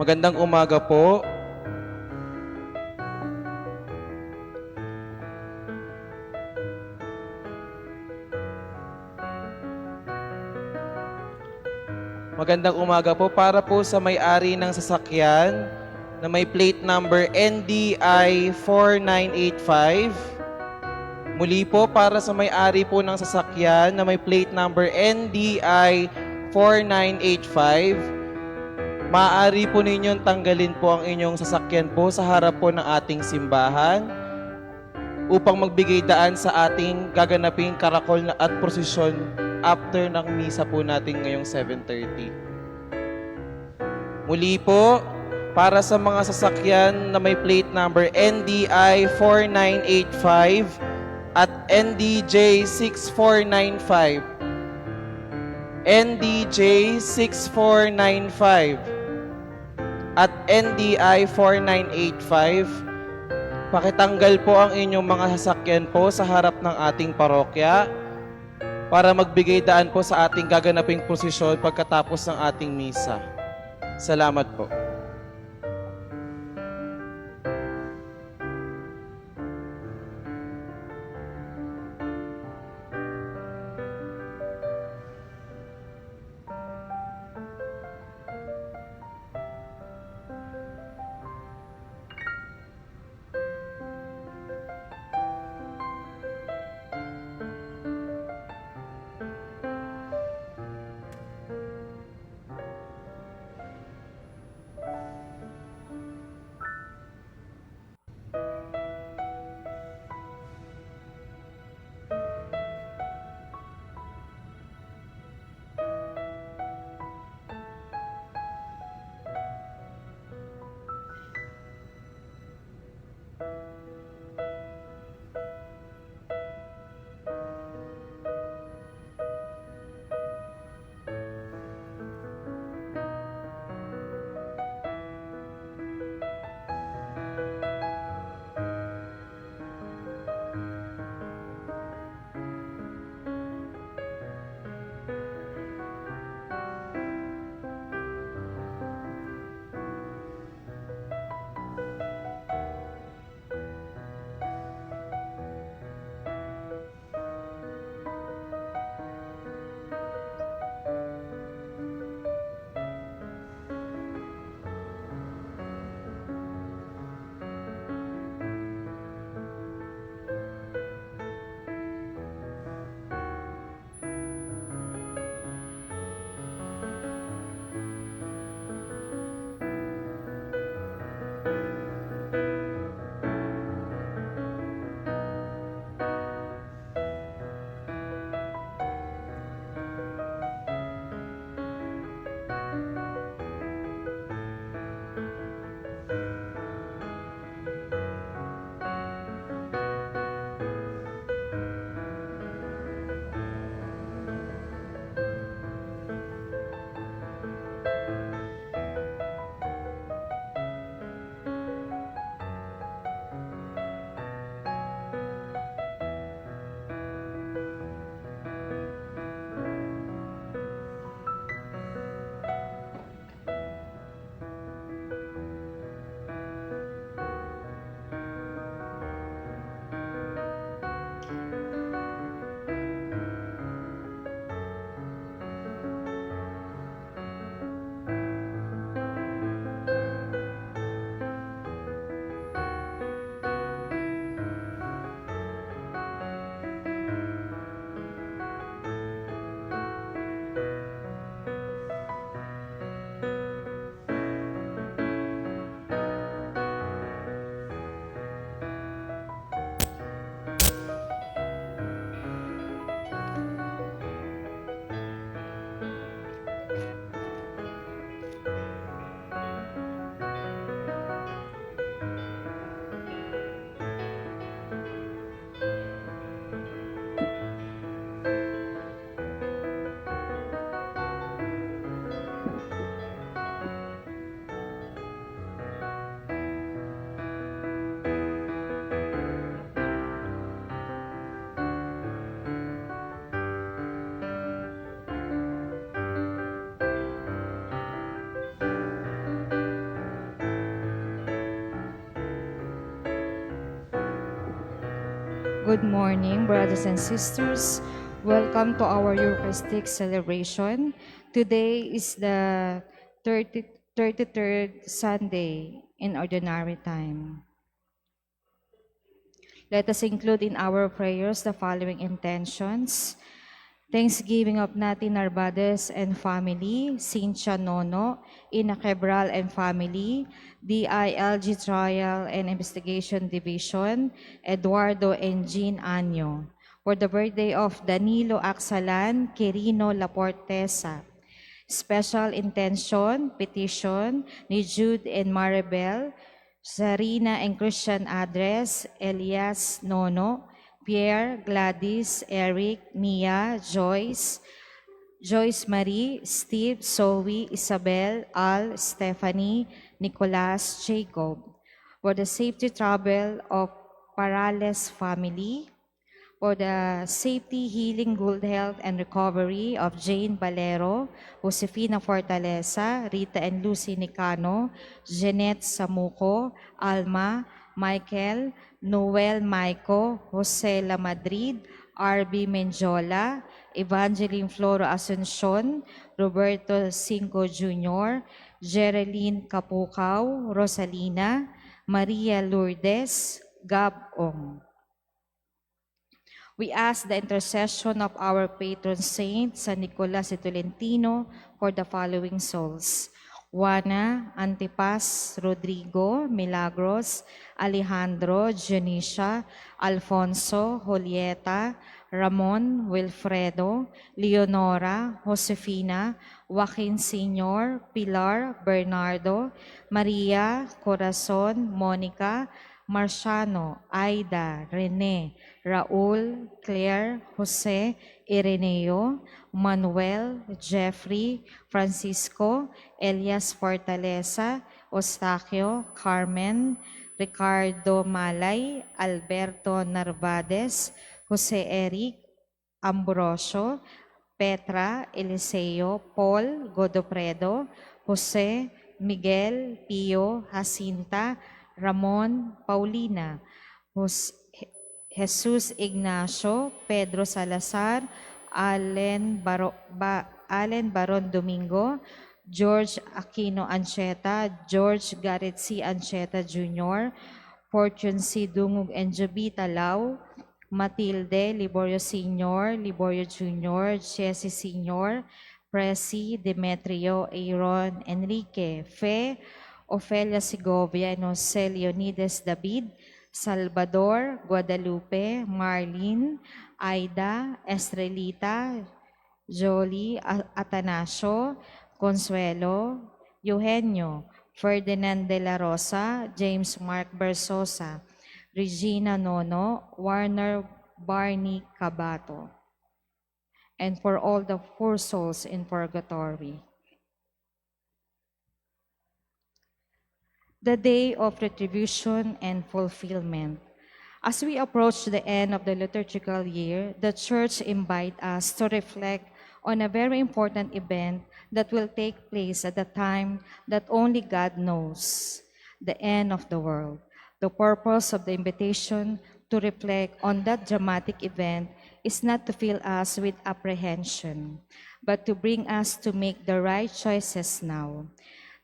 Magandang umaga po. Magandang umaga po para po sa may-ari ng sasakyan na may plate number NDI 4985. Muli po para sa may-ari po ng sasakyan na may plate number NDI 4985. Maaari po ninyong tanggalin po ang inyong sasakyan po sa harap po ng ating simbahan upang magbigay daan sa ating gaganaping karakol at prosesyon after ng misa po natin ngayong 7:30. Muli po, para sa mga sasakyan na may plate number NDI 4985 at NDJ 6495. NDJ 6495 at NDI 4985. Pakitanggal po ang inyong mga sasakyan po sa harap ng ating parokya para magbigay daan po sa ating gaganaping prosesyon pagkatapos ng ating misa. Salamat po. Good morning, brothers and sisters. Welcome to our Eucharistic celebration. Today is the 33rd Sunday in Ordinary Time. Let us include in our prayers the following intentions. Thanksgiving of Nati Narvades and family, Cynthia Nono, Ina Quebral and family, DILG Trial and Investigation Division, Eduardo and Jean Anyo. For the birthday of Danilo Aksalan, Quirino Laportesa. Special intention, petition ni Jude and Maribel, Sarina and Christian address, Elias Nono, Pierre, Gladys, Eric, Mia, Joyce, Joyce Marie, Steve, Zoe, Isabel, Al, Stephanie, Nicolas, Jacob. For the safety travel of Parales family, for the safety, healing, good health, and recovery of Jane Valero, Josefina Fortaleza, Rita and Lucy Nicano, Jeanette Samuco, Alma, Michael, Noel Maico, Jose La Madrid, RB Menjola, Evangeline Floro Asuncion, Roberto Cinco Jr., Jereline Capucao, Rosalina, Maria Lourdes, Gab Ong. We ask the intercession of our patron saint, San Nicolas de Tolentino, for the following souls: Juana, Antipas, Rodrigo, Milagros, Alejandro, Dionisia, Alfonso, Julieta, Ramon, Wilfredo, Leonora, Josefina, Joaquin Sr., Pilar, Bernardo, Maria, Corazon, Monica, Marciano, Aida, Rene, Raul, Claire, Jose, Ireneo, Manuel, Jeffrey, Francisco, Elias Fortaleza, Eustaquio, Carmen, Ricardo Malay, Alberto Narvades, Jose Eric, Ambrosio, Petra, Eliseo, Paul, Godopredo, Jose, Miguel, Pio, Jacinta, Ramon, Paulina, Jesus Ignacio, Pedro Salazar, Allen Baron Domingo, George Aquino Ancheta, George Garrett C. Ancheta Jr., Fortune C. Dungog and Jovita Lau, Matilde, Liborio Sr., Liborio Jr., Jesse Sr., Presi, Demetrio, Aaron, Enrique, Fe, Ofelia Segovia, and Jose Leonides David, Salvador, Guadalupe, Marlene, Aida, Estrelita, Jolie, Atanasio, Consuelo, Eugenio, Ferdinand de la Rosa, James Mark Bersosa, Regina Nono, Warner Barney Cabato, and for all the poor souls in purgatory. The day of retribution and fulfillment. As we approach the end of the liturgical year, the Church invites us to reflect on a very important event that will take place at the time that only God knows, the end of the world. The purpose of the invitation to reflect on that dramatic event is not to fill us with apprehension, but to bring us to make the right choices now.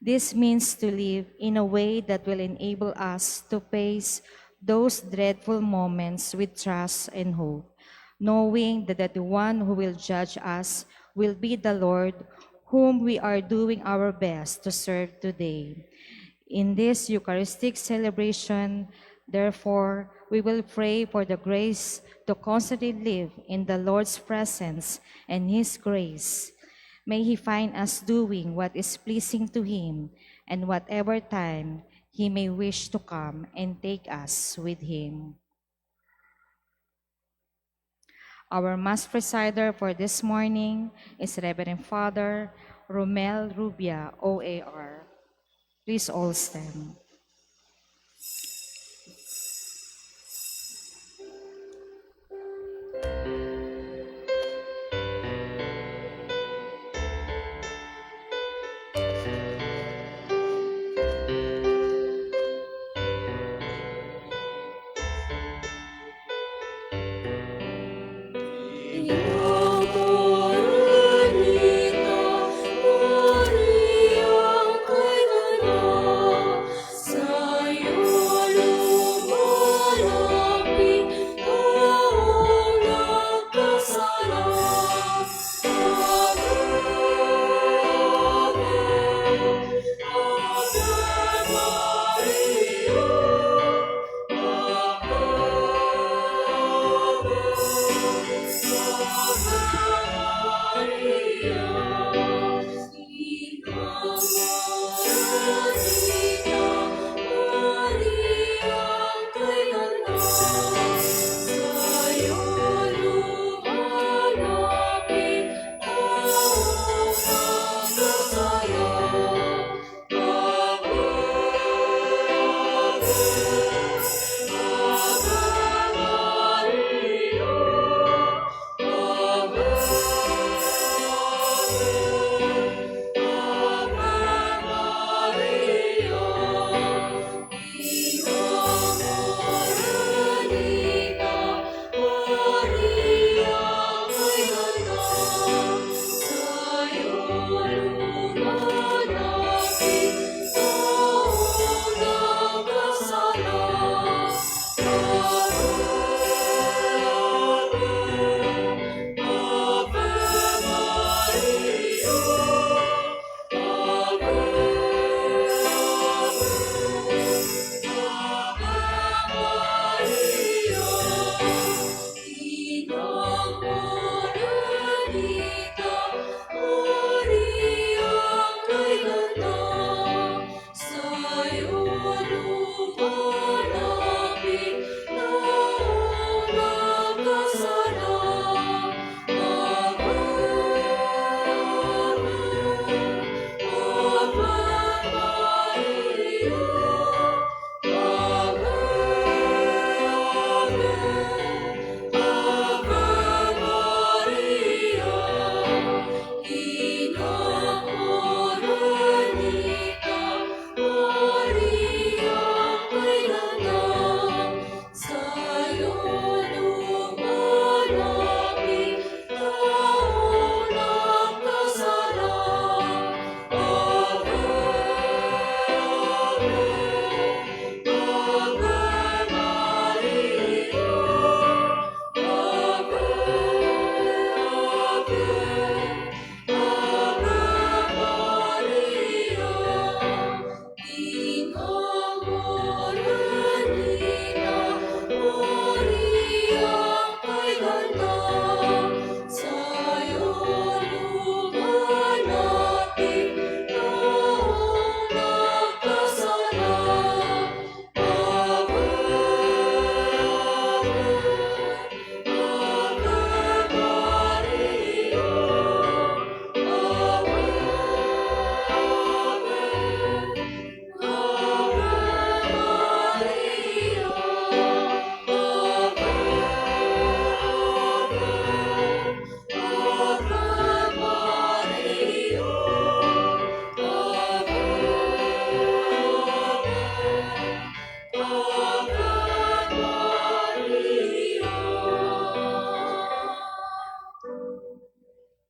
This means to live in a way that will enable us to face those dreadful moments with trust and hope, knowing that the one who will judge us will be the Lord, whom we are doing our best to serve today. In this Eucharistic celebration, therefore, we will pray for the grace to constantly live in the Lord's presence and His grace. May He find us doing what is pleasing to Him, and whatever time He may wish to come and take us with Him. Our Mass presider for this morning is Reverend Father Romel Rubia, OAR. Please all stand.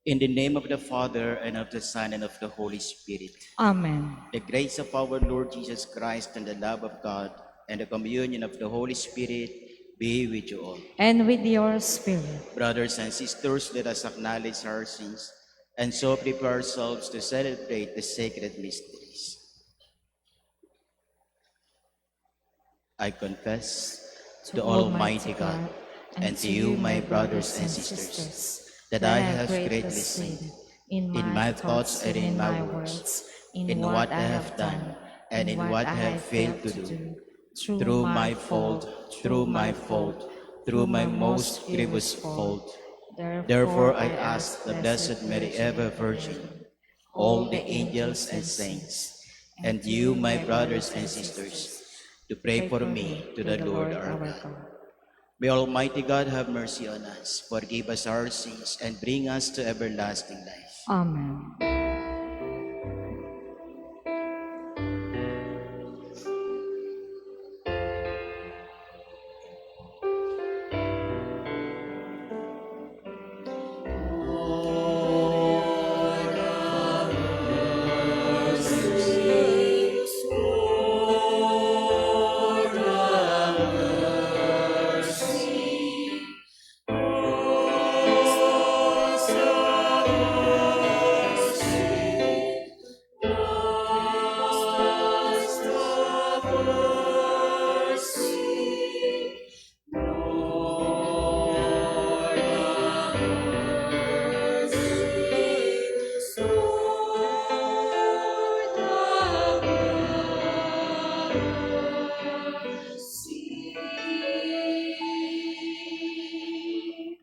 In the name of the Father, and of the Son, and of the Holy Spirit. Amen. The grace of our Lord Jesus Christ, and the love of God, and the communion of the Holy Spirit be with you all. And with your spirit. Brothers and sisters, let us acknowledge our sins and so prepare ourselves to celebrate the sacred mysteries. I confess to Almighty God and to you, my brothers and sisters, that I have greatly sinned in my thoughts and in my words, in what I have done and in what I have failed to do, through my fault, through my fault, through my most grievous fault. Therefore I ask the Blessed Mary, ever Virgin, all the angels and saints, and you, my brothers and sisters, to pray for me to the Lord our God. May Almighty God have mercy on us, forgive us our sins, and bring us to everlasting life. Amen.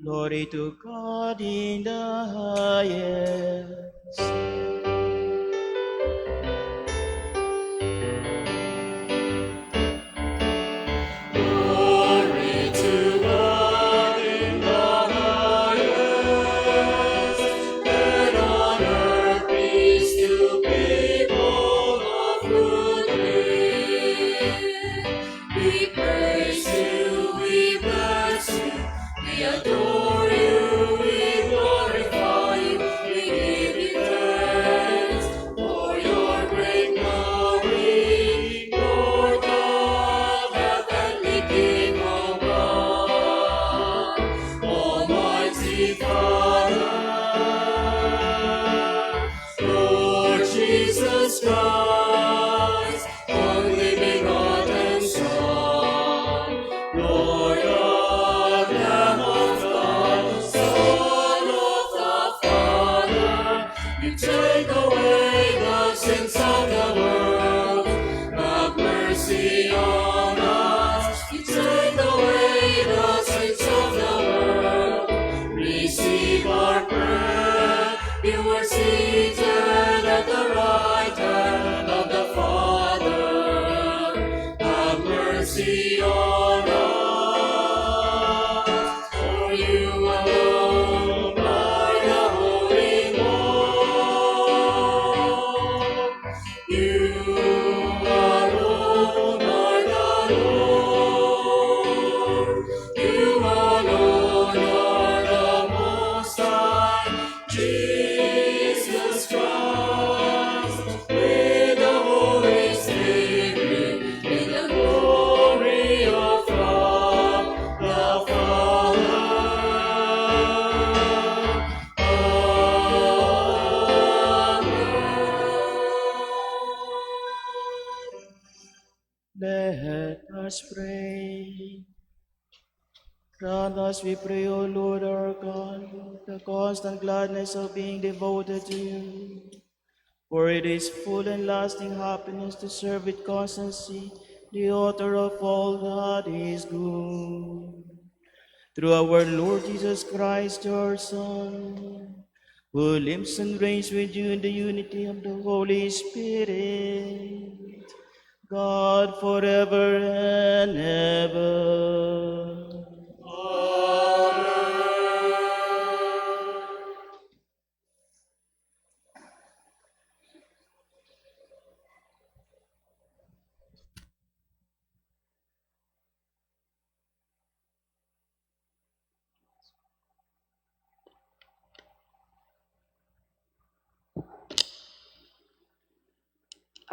Glory to God in the highest. Let us pray. Grant us, we pray, O Lord our God, the constant gladness of being devoted to you. For it is full and lasting happiness to serve with constancy the author of all that is good. Through our Lord Jesus Christ, your Son, who lives and reigns with you in the unity of the Holy Spirit, God forever and ever.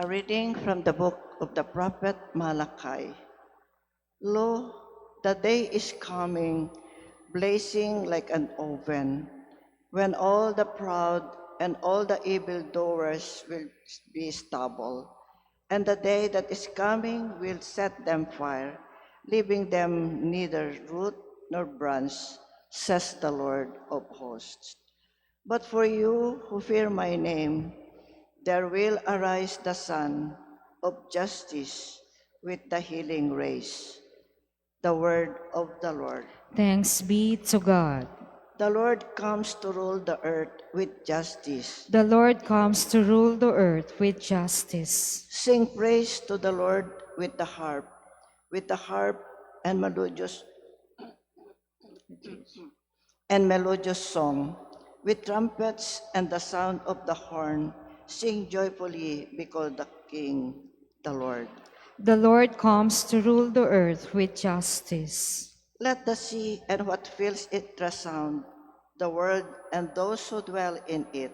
A reading from the book of the prophet Malachi. Lo, the day is coming, blazing like an oven, when all the proud and all the evildoers will be stubble. And the day that is coming will set them fire, leaving them neither root nor branch, says the Lord of hosts. But for you who fear my name, there will arise the Sun of justice with the healing rays. The word of the Lord. Thanks be to God. The Lord comes to rule the earth with justice. The Lord comes to rule the earth with justice. Sing praise to the Lord with the harp and melodious song, with trumpets and the sound of the horn. Sing joyfully because the King, the Lord. The Lord comes to rule the earth with justice. Let the sea and what fills it resound, the world and those who dwell in it.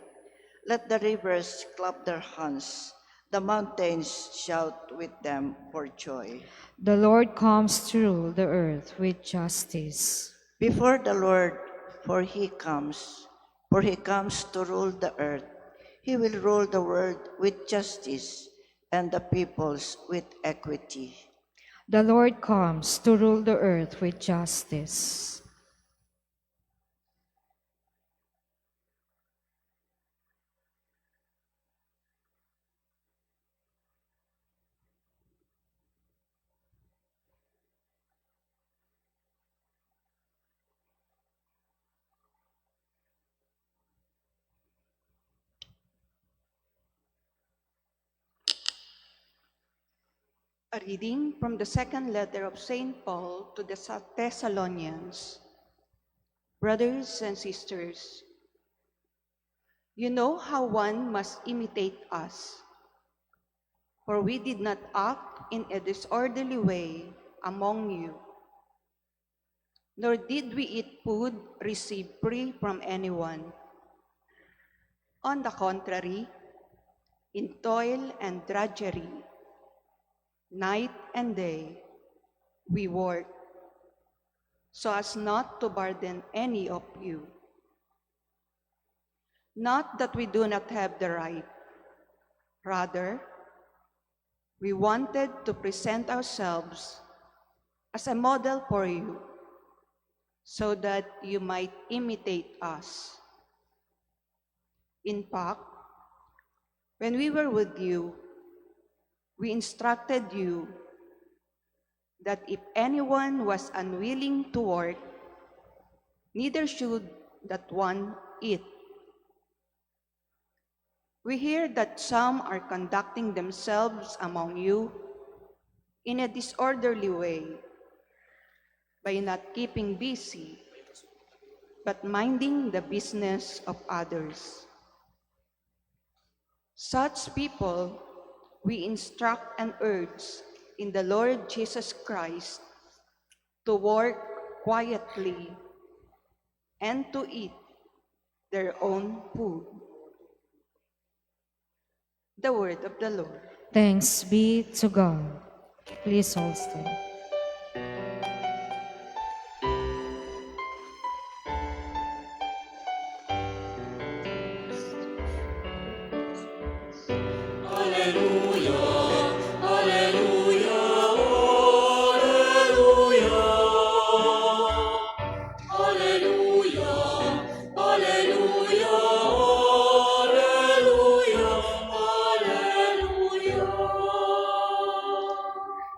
Let the rivers clap their hands, the mountains shout with them for joy. The Lord comes to rule the earth with justice. Before the Lord, for he comes to rule the earth. He will rule the world with justice and the peoples with equity. The Lord comes to rule the earth with justice. A reading from the second letter of St. Paul to the Thessalonians. Brothers and sisters, you know how one must imitate us, for we did not act in a disorderly way among you, nor did we eat food received free from anyone. On the contrary, in toil and drudgery, night and day, we work, so as not to burden any of you. Not that we do not have the right. Rather, we wanted to present ourselves as a model for you, so that you might imitate us. In fact, when we were with you, we instructed you that if anyone was unwilling to work, neither should that one eat. We hear that some are conducting themselves among you in a disorderly way by not keeping busy, but minding the business of others. Such people we instruct and urge in the Lord Jesus Christ to work quietly and to eat their own food. The word of the Lord. Thanks be to God. Please all stand.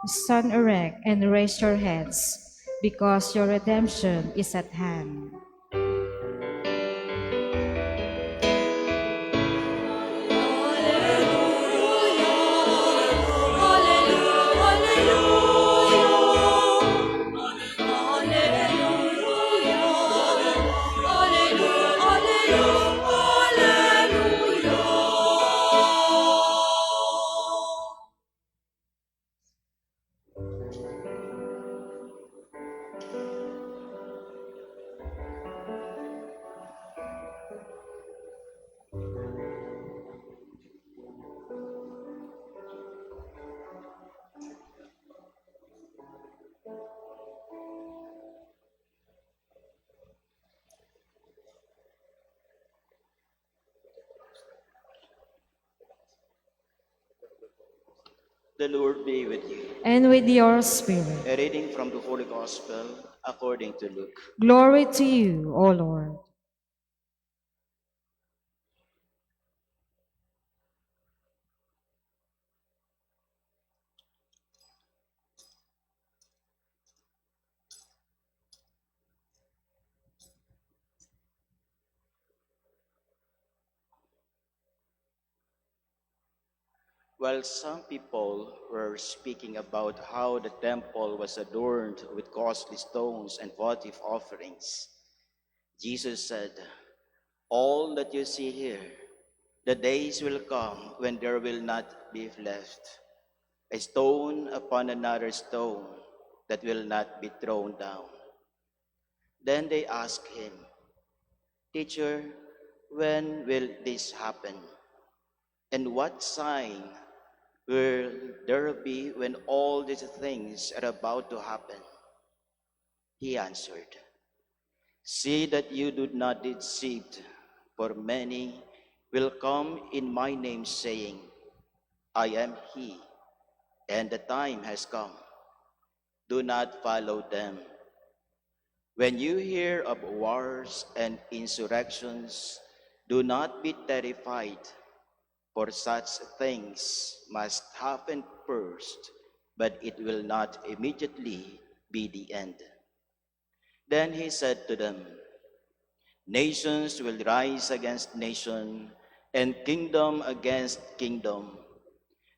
Stand erect and raise your heads, because your redemption is at hand. The Lord be with you. And with your spirit. A reading from the Holy Gospel according to Luke. Glory to you, O Lord. While some people were speaking about how the temple was adorned with costly stones and votive offerings, Jesus said, "All that you see here, the days will come when there will not be left a stone upon another stone that will not be thrown down." Then they asked him, "Teacher, when will this happen? And what sign will there be when all these things are about to happen?" He answered, "See that you do not be deceived, for many will come in my name saying, 'I am he,' and the time has come. Do not follow them. When you hear of wars and insurrections, do not be terrified, for such things must happen first, but it will not immediately be the end." Then he said to them, "Nations will rise against nation, and kingdom against kingdom.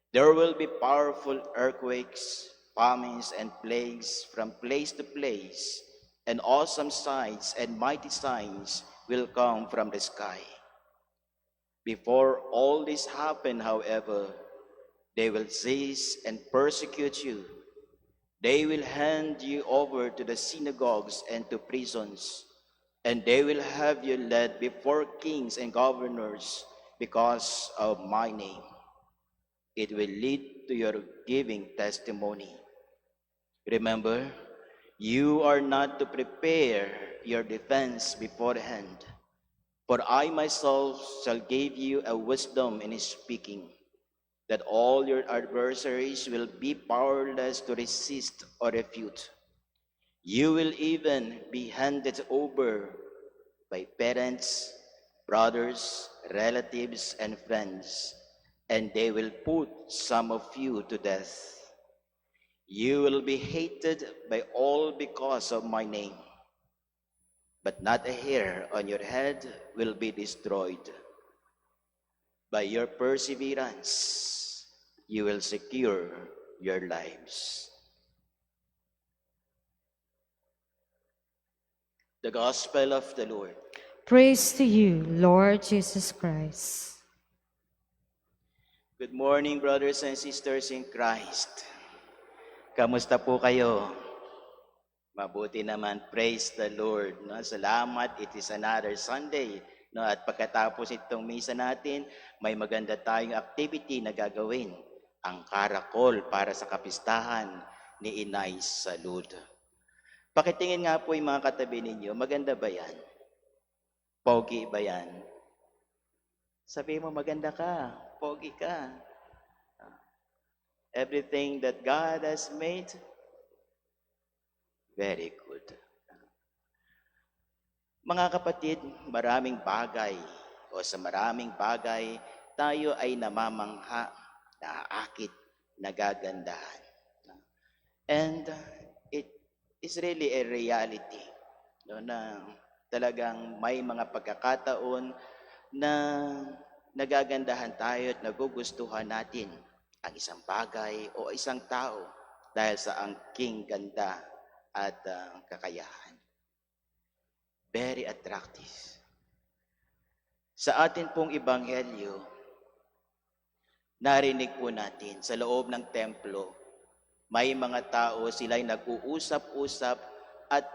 There will be powerful earthquakes, famines, and plagues from place to place, and awesome signs and mighty signs will come from the sky. Before all this happen, however, they will seize and persecute you. They will hand you over to the synagogues and to prisons, and they will have you led before kings and governors because of my name. It will lead to your giving testimony. Remember, you are not to prepare your defense beforehand, for I myself shall give you a wisdom in speaking, that all your adversaries will be powerless to resist or refute. You will even be handed over by parents, brothers, relatives, and friends, and they will put some of you to death. You will be hated by all because of my name, but not a hair on your head will be destroyed. By your perseverance, you will secure your lives." The Gospel of the Lord. Praise to you, Lord Jesus Christ. Good morning, brothers and sisters in Christ. Kamusta po kayo? Mabuti naman, praise the Lord. No? Salamat, it is another Sunday. No? At pagkatapos itong misa natin, may maganda tayong activity na gagawin. Ang karakol para sa kapistahan ni Inay Salud. Pakitingin nga po yung mga katabi ninyo, maganda ba yan? Pogi ba yan? Sabi mo, maganda ka, pogi ka. Everything that God has made, very good. Mga kapatid, maraming bagay o sa maraming bagay, tayo ay namamangha, naaakit, nagagandahan. And it is really a reality, no, na talagang may mga pagkakataon na nagagandahan tayo at nagugustuhan natin ang isang bagay o isang tao dahil sa angking ganda at kakayahan. Very attractive. Sa atin pong ebanghelyo, narinig po natin sa loob ng templo, may mga tao, sila'y nag-uusap-usap at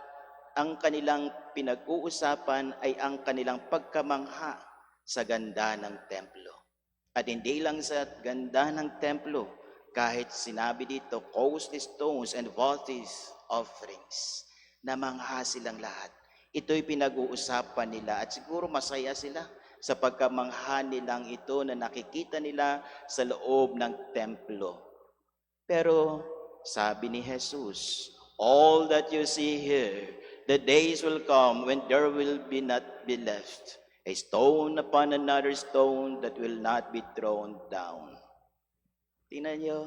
ang kanilang pinag-uusapan ay ang kanilang pagkamangha sa ganda ng templo. At hindi lang sa ganda ng templo, kahit sinabi dito, costly stones and votive offerings, namangha silang lahat. Ito'y pinag-uusapan nila at siguro masaya sila sa pagkamangha nilang ito na nakikita nila sa loob ng templo. Pero sabi ni Jesus, all that you see here, the days will come when there will be not be left a stone upon another stone that will not be thrown down. Tingnan nyo,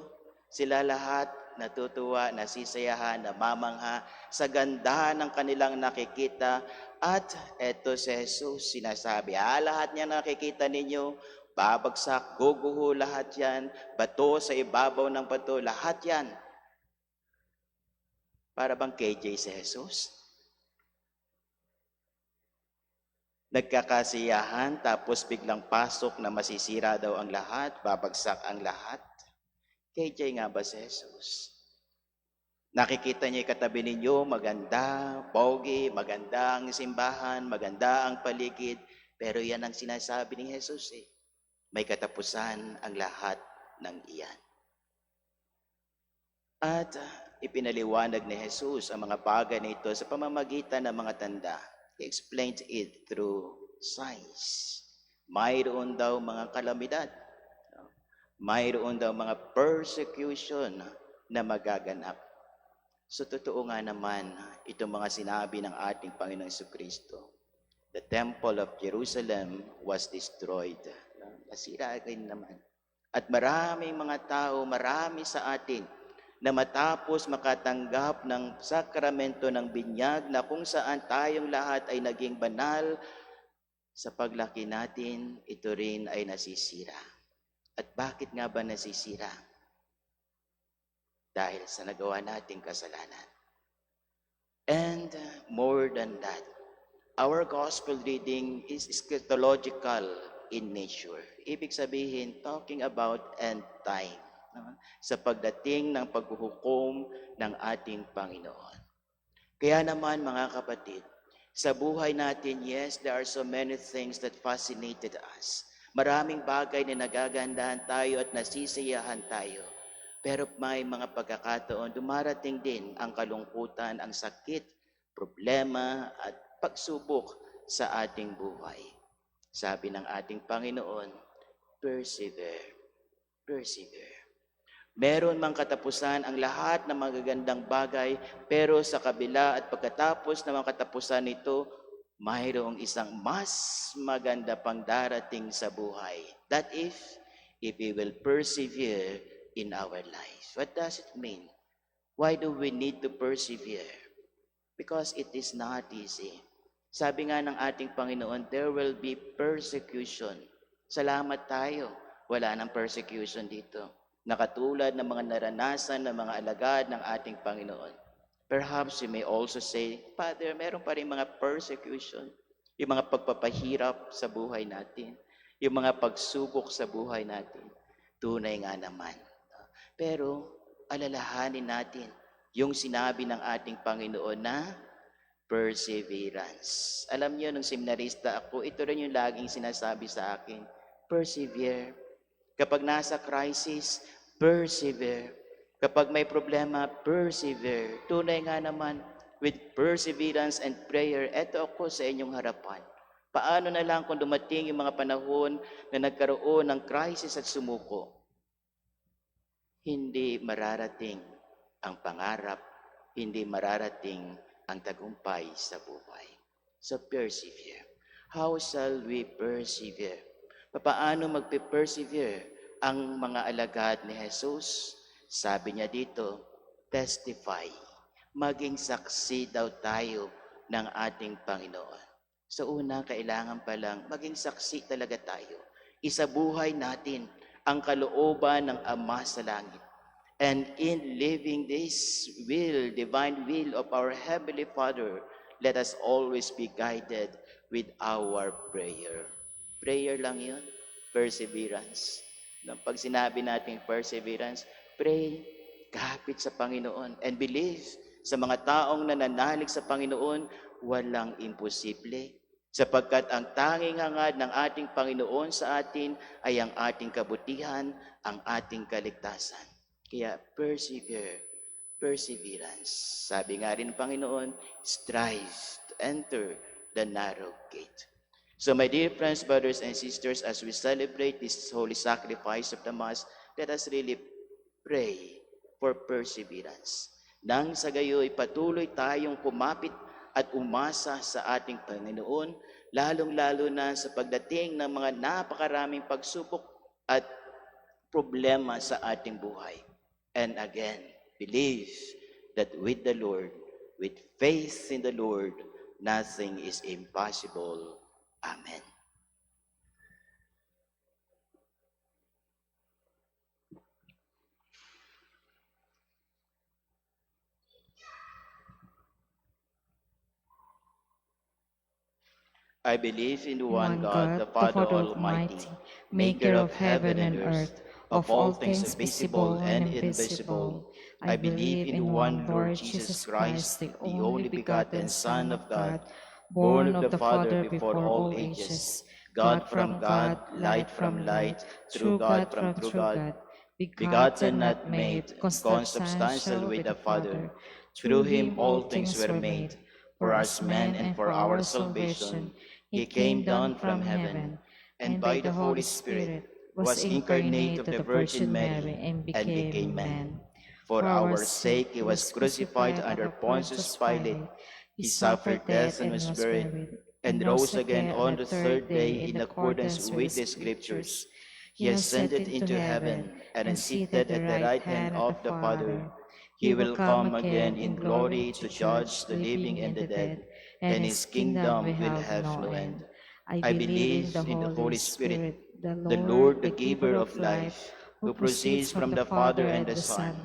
sila lahat natutuwa, nasisiyahan, namamangha sa ganda ng kanilang nakikita. At eto si Jesus, sinasabi, lahat niya nakikita ninyo, babagsak, guguho lahat yan, bato sa ibabaw ng bato, lahat yan. Para bang KJ si Jesus? Nagkakasiyahan, tapos biglang pasok na masisira daw ang lahat, babagsak ang lahat. KJ nga ba si Jesus? Nakikita niyo yung katabi ninyo, maganda, pogi, maganda ang simbahan, maganda ang paligid, pero yan ang sinasabi ni Jesus eh. May katapusan ang lahat ng iyan. At ipinaliwanag ni Jesus ang mga bagay nito sa pamamagitan ng mga tanda. He explained it through signs. Mayroon daw mga kalamidad. Mayroon daw mga persecution na magaganap. So totoo nga naman itong mga sinabi ng ating Panginoong Jesucristo. The temple of Jerusalem was destroyed. Nasira rin naman. At maraming mga tao, marami sa atin na matapos makatanggap ng sakramento ng binyag na kung saan tayong lahat ay naging banal, sa paglaki natin, ito rin ay nasisira. At bakit nga ba nasisira? Dahil sa nagawa nating kasalanan. And more than that, our gospel reading is eschatological in nature. Ibig sabihin, talking about end time. Sa pagdating ng paghuhukom ng ating Panginoon. Kaya naman mga kapatid, sa buhay natin, yes, there are so many things that fascinated us. Maraming bagay na nagagandahan tayo at nasisiyahan tayo. Pero may mga pagkakataon, dumarating din ang kalungkutan, ang sakit, problema at pagsubok sa ating buhay. Sabi ng ating Panginoon, persevere, persevere. Meron mang katapusan ang lahat ng magagandang bagay, pero sa kabila at pagkatapos ng mga katapusan nito, mayroong isang mas maganda pang darating sa buhay. That if we will persevere in our life. What does it mean? Why do we need to persevere? Because it is not easy. Sabi nga ng ating Panginoon, there will be persecution. Salamat tayo, wala nang persecution dito. Nakatulad ng mga naranasan ng mga alagad ng ating Panginoon. Perhaps you may also say, Father, meron pa rin mga persecution, yung mga pagpapahirap sa buhay natin, yung mga pagsubok sa buhay natin. Tunay nga naman. Pero alalahanin natin yung sinabi ng ating Panginoon na perseverance. Alam niyo, nung seminarista ako, ito rin yung laging sinasabi sa akin, persevere. Kapag nasa crisis, persevere. Kapag may problema, persevere. Tunay nga naman, with perseverance and prayer, eto ako sa inyong harapan. Paano na lang kung dumating yung mga panahon na nagkaroon ng crisis at sumuko? Hindi mararating ang pangarap, hindi mararating ang tagumpay sa buhay. So persevere. How shall we persevere? Paano magpe-persevere ang mga alagad ni Jesus? Sabi niya dito, testify. Maging saksi daw tayo ng ating Panginoon. Sa una, kailangan palang maging saksi talaga tayo. Isabuhay natin ang kalooban ng Ama sa langit. And in living this will, divine will of our Heavenly Father, let us always be guided with our prayer. Prayer lang yun. Perseverance. Pag sinabi natin perseverance, pray, kapit sa Panginoon, and believe sa mga taong nananalig sa Panginoon, walang imposible. Sapagkat ang tanging hangad ng ating Panginoon sa atin ay ang ating kabutihan, ang ating kaligtasan. Kaya persevere, perseverance. Sabi nga rin ng Panginoon, strive to enter the narrow gate. So my dear friends, brothers and sisters, as we celebrate this holy sacrifice of the Mass, let us really pray for perseverance. Nang sa gayoy patuloy tayong kumapit at umasa sa ating Panginoon, lalong-lalo na sa pagdating ng mga napakaraming pagsubok at problema sa ating buhay. And again, believe that with the Lord, with faith in the Lord, nothing is impossible. Amen. I believe in one God, the Father Almighty, maker of heaven and earth, of all things visible and invisible. I believe in one Lord Jesus Christ, the only begotten Son of God, born of the Father before all ages, God from God, light from light, true God from true God, begotten, not made, consubstantial with the Father. Through him all things were made. For us men and for our salvation, he came down from heaven, and by the Holy Spirit was incarnate of the Virgin Mary and became man. For our sake he was crucified under Pontius Pilate. He suffered death and was buried, and rose again on the third day in accordance with the Scriptures. He ascended into heaven and is seated at the right hand of the Father. He will come again in glory to judge the living and the dead, and his kingdom will have no end. I believe in the Holy Spirit, the Lord, the giver of life, who proceeds from the Father and the Son,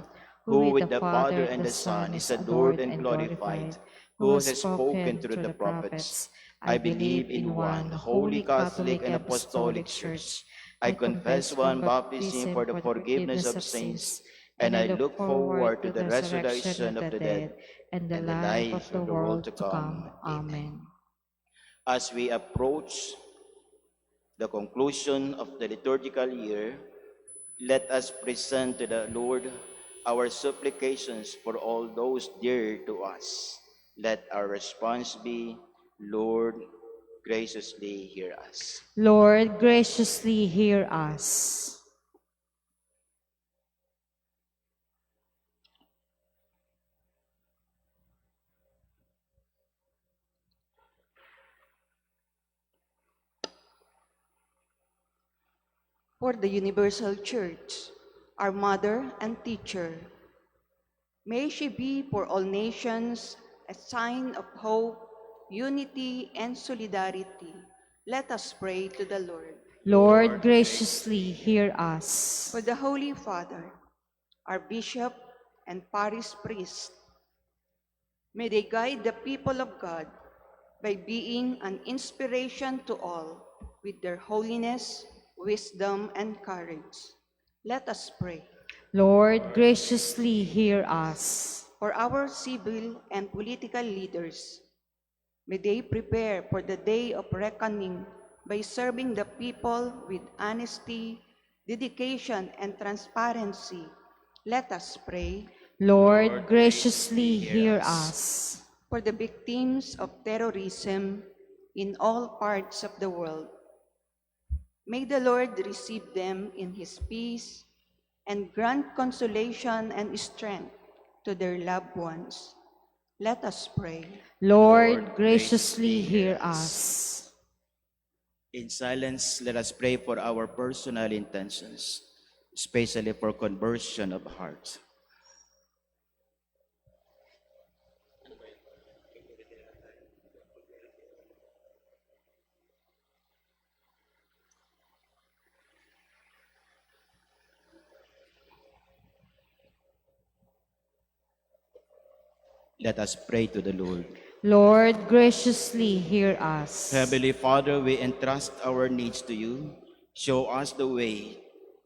who with the Father and the Son is adored and glorified, who has spoken through the prophets. I believe in one holy Catholic and Apostolic Church. I confess one baptism for the forgiveness of sins, and I look forward to the resurrection of the dead and the life of the world to come. Amen. As we approach the conclusion of the liturgical year, let us present to the Lord our supplications for all those dear to us. Let our response be, Lord, graciously hear us. Lord, graciously hear us. For the Universal Church, our mother and teacher, may she be for all nations a sign of hope, unity, and solidarity. Let us pray to the Lord. Lord, graciously hear us. For the Holy Father, our bishop and parish priest, may they guide the people of God by being an inspiration to all with their holiness, wisdom, and courage. Let us pray. Lord, graciously hear us. For our civil and political leaders, may they prepare for the day of reckoning by serving the people with honesty, dedication, and transparency. Let us pray. Lord, graciously hear us. For the victims of terrorism in all parts of the world, may the Lord receive them in his peace and grant consolation and strength to their loved ones. Let us pray. Lord, graciously hear us. In silence, let us pray for our personal intentions, especially for conversion of heart. Let us pray to the Lord. Lord, graciously hear us. Heavenly Father, we entrust our needs to you. Show us the way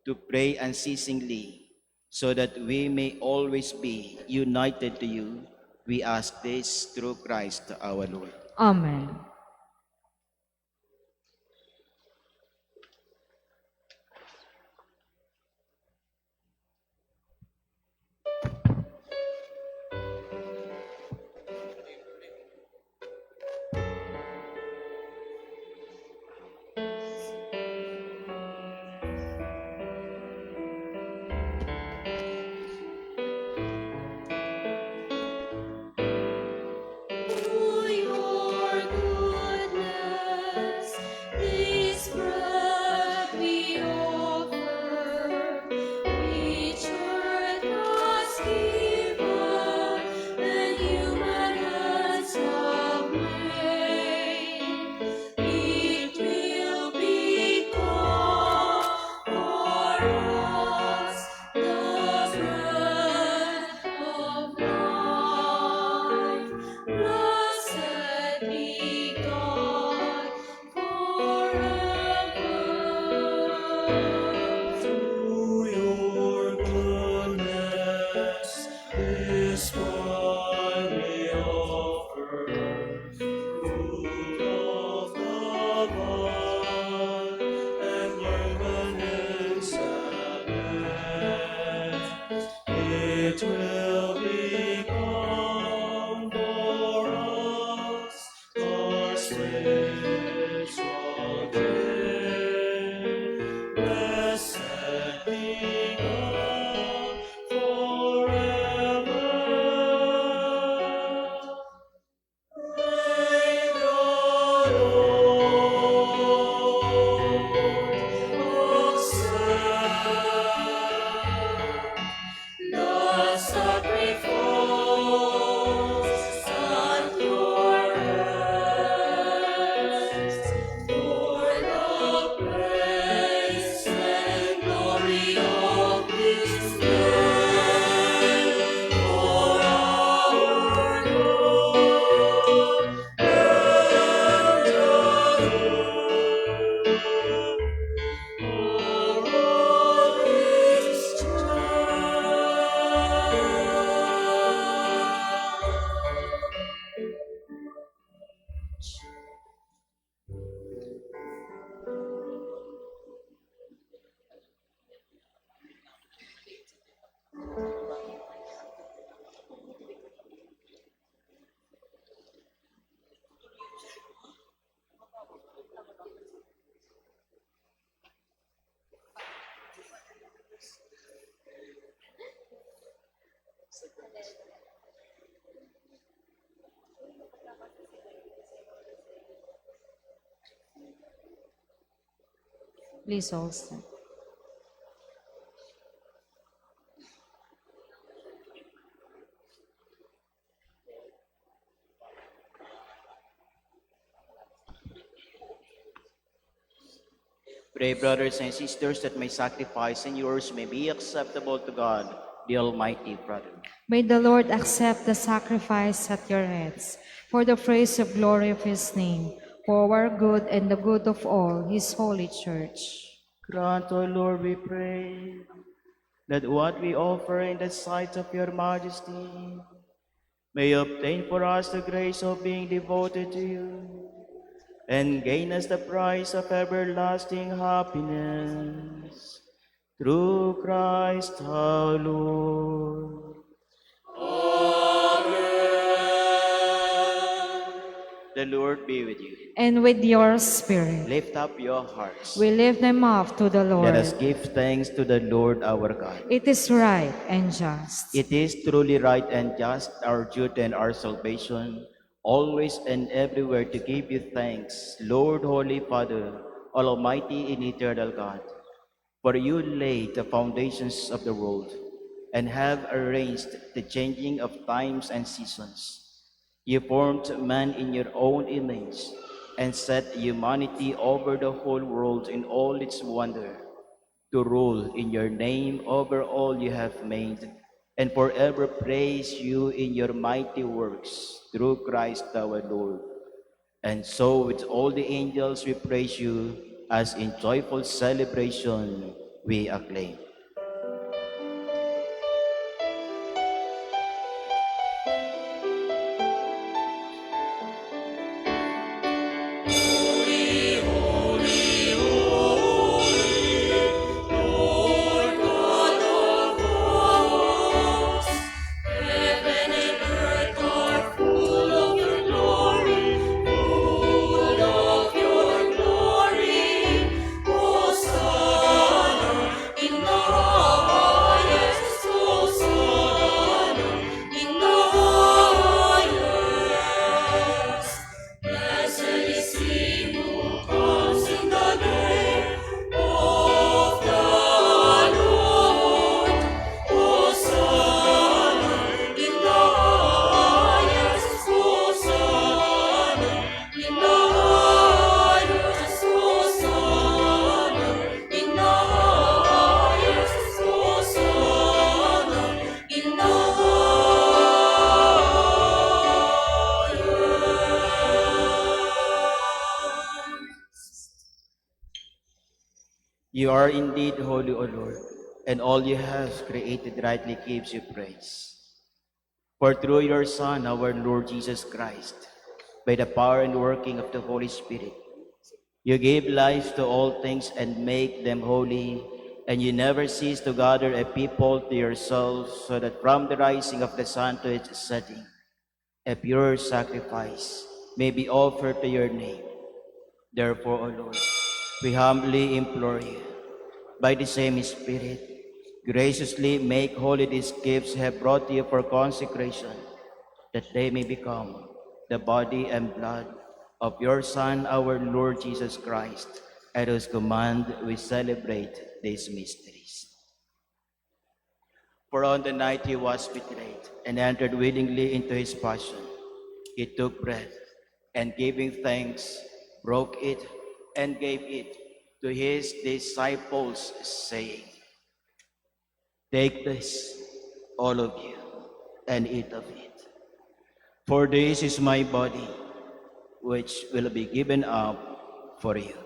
to pray unceasingly, so that we may always be united to you. We ask this through Christ our Lord. Amen. spiritual day. Blessed be God forever. May the Lord accept the sacrifice at your hands for the praise and glory of His name, for our good and for all His church. Please all stand. Pray, brothers and sisters, that my sacrifice and yours may be acceptable to God, the Almighty Father. May the Lord accept the sacrifice at your hands for the praise and glory of His name, for our good and the good of all His holy church. Grant, O Lord, we pray, that what we offer in the sight of your majesty may obtain for us the grace of being devoted to you, and gain us the prize of everlasting happiness. Through Christ our Lord. The Lord be with you. And with your spirit, Lift up your hearts. we lift them up to the Lord. Let us give thanks to the Lord our God. It is right and just. It is truly right and just, our duty and our salvation, always and everywhere to give you thanks, Lord, Holy Father, Almighty and eternal God. For you laid the foundations of the world and have arranged the changing of times and seasons. You formed man in your own image and set humanity over the whole world in all its wonder, to rule in your name over all you have made, and forever praise you in your mighty works, through Christ our Lord. And so with all the angels we praise you, as in joyful celebration we acclaim. You are indeed holy, O Lord, and all you have created rightly gives you praise. For through your Son, our Lord Jesus Christ, by the power and working of the Holy Spirit, you give life to all things and make them holy, and you never cease to gather a people to yourselves, so that from the rising of the sun to its setting, a pure sacrifice, may be offered to your name. Therefore, O Lord, we humbly implore you, by the same Spirit, graciously make holy these gifts you have brought to you for consecration, that they may become the body and blood of your Son, our Lord Jesus Christ, at whose command we celebrate these mysteries. For on the night he was betrayed and entered willingly into his passion, he took bread and giving thanks, broke it and gave it to his disciples, saying, "Take this, all of you, and eat of it. For this is my body, which will be given up for you."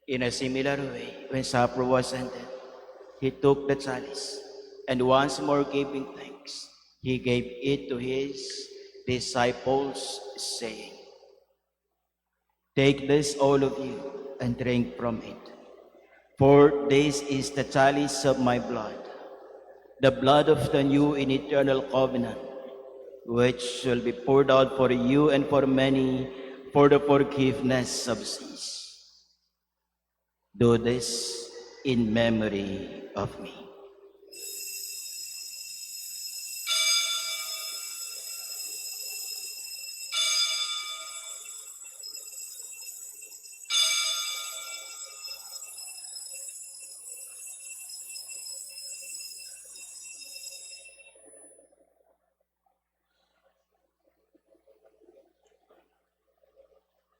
In a similar way, when supper was ended, he took the chalice, and once more giving thanks, he gave it to his disciples, saying, "Take this, all of you, and drink from it. For this is the chalice of my blood, the blood of the new and eternal covenant, which shall be poured out for you and for many for the forgiveness of sins. Do this in memory of me."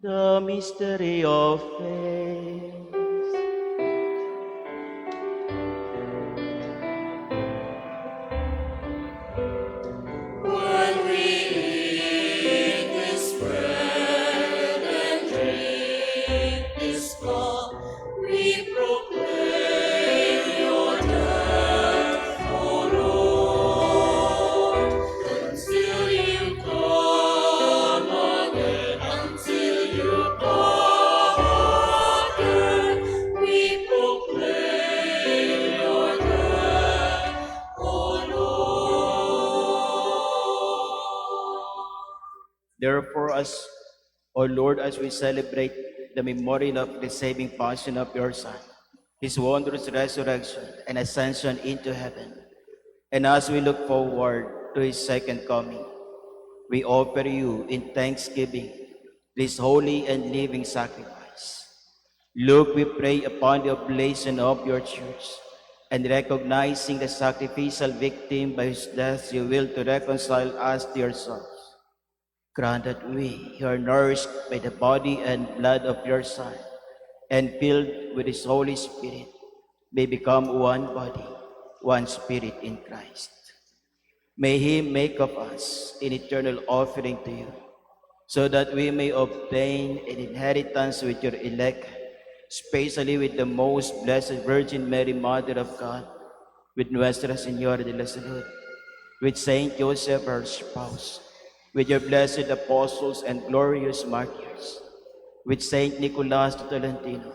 The mystery of faith. Therefore, O Lord, as we celebrate the memorial of the saving passion of your Son, his wondrous resurrection and ascension into heaven, and as we look forward to his second coming, we offer you in thanksgiving this holy and living sacrifice. Look, we pray, upon the oblation of your church, and recognizing the sacrificial victim by whose death you will to reconcile us to yourself. Grant that we, who are nourished by the body and blood of your Son, and filled with his Holy Spirit, may become one body, one spirit in Christ. May he make of us an eternal offering to you, so that we may obtain an inheritance with your elect, especially with the most blessed Virgin Mary, Mother of God, with Nuestra Señora de la Salud, with Saint Joseph, our spouse, with your blessed apostles and glorious martyrs, with Saint Nicholas de Tolentino,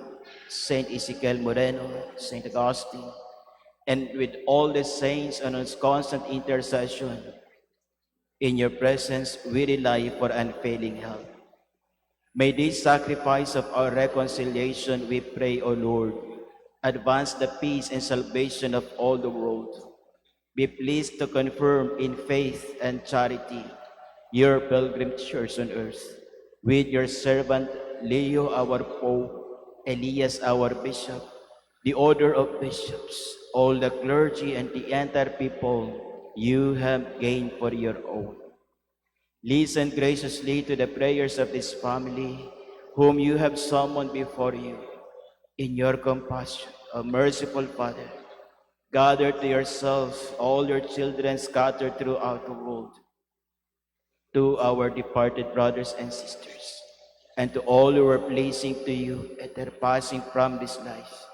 Saint Ezekiel Moreno, Saint Augustine, and with all the saints on whose constant intercession. In your presence we rely for unfailing help. May this sacrifice of our reconciliation, we pray, O Lord, advance the peace and salvation of all the world. Be pleased to confirm in faith and charity your pilgrim church on earth, with your servant Leo, our Pope, Elias, our Bishop, the order of bishops, all the clergy, and the entire people you have gained for your own. Listen graciously to the prayers of this family, whom you have summoned before you. In your compassion, O merciful Father, gather to yourselves all your children scattered throughout the world, to our departed brothers and sisters, and to all who are pleasing to you at their passing from this life.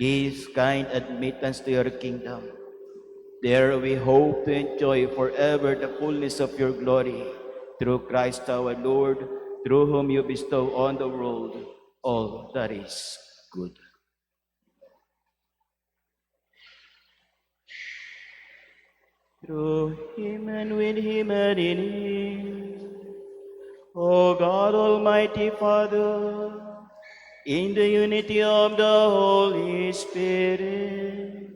Give kind admittance to your kingdom. There we hope to enjoy forever the fullness of your glory. Through Christ our Lord, through whom you bestow on the world all that is good. Through him and with him and in him, O God Almighty Father, in the unity of the Holy Spirit,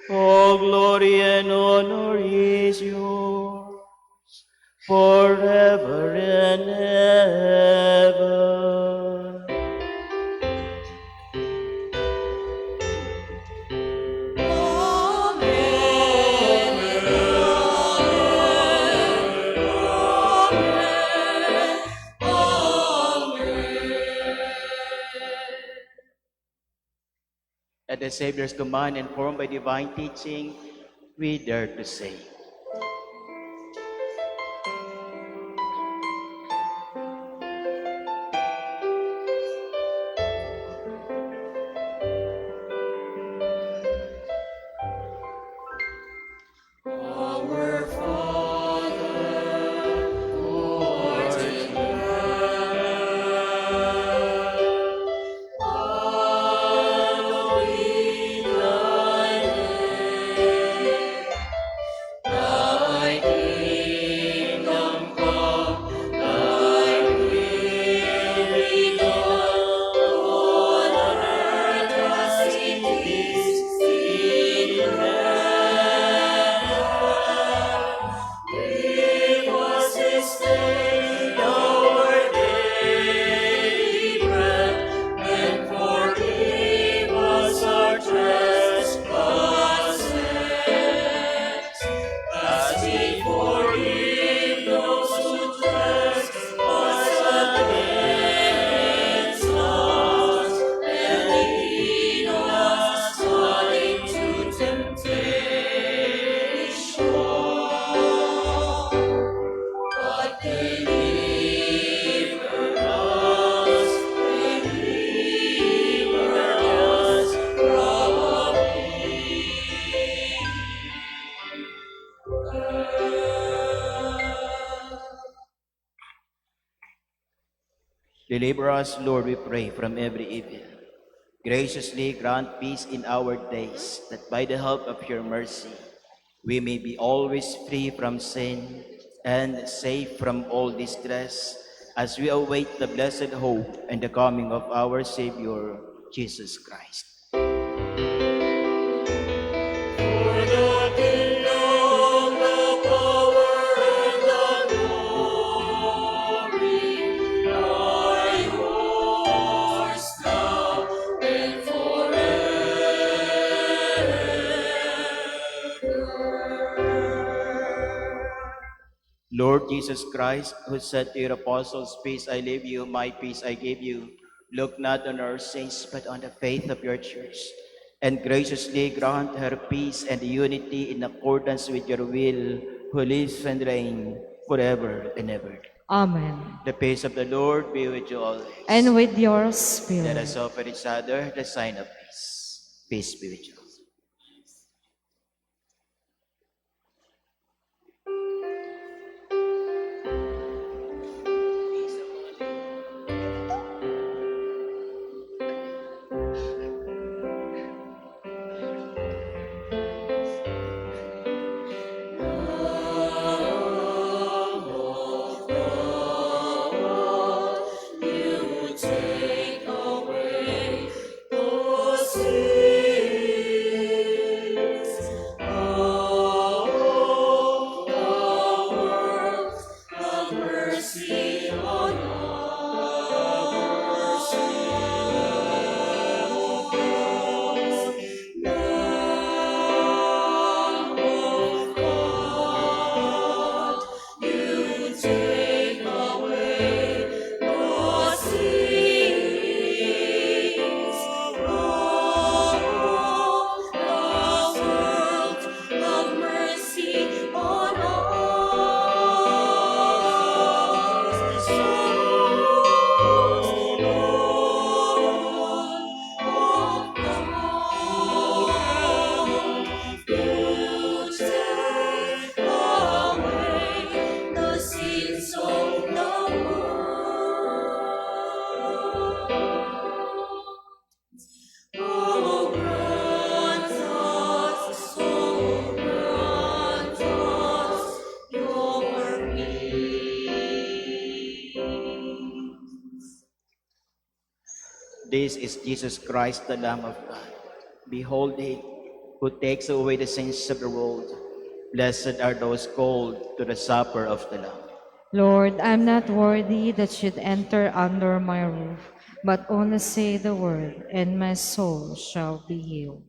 all glory and honor is yours forever and ever. At the Savior's command, informed by divine teaching, we dare to say, deliver us, Lord, we pray, from every evil. Graciously grant peace in our days, that by the help of your mercy, we may be always free from sin and safe from all distress, as we await the blessed hope and the coming of our Savior, Jesus Christ. Lord Jesus Christ, who said to your apostles, "Peace I leave you, my peace I give you," look not on our sins, but on the faith of your church, and graciously grant her peace and unity in accordance with your will, who lives and reigns forever and ever. Amen. The peace of the Lord be with you always. And with your Let spirit. us offer each other the sign of peace. Peace be with you. This is Jesus Christ, the Lamb of God. Behold He who takes away the sins of the world. Blessed are those called to the supper of the Lamb. Lord, I'm not worthy that you'd enter under my roof, but only say the word, and my soul shall be healed.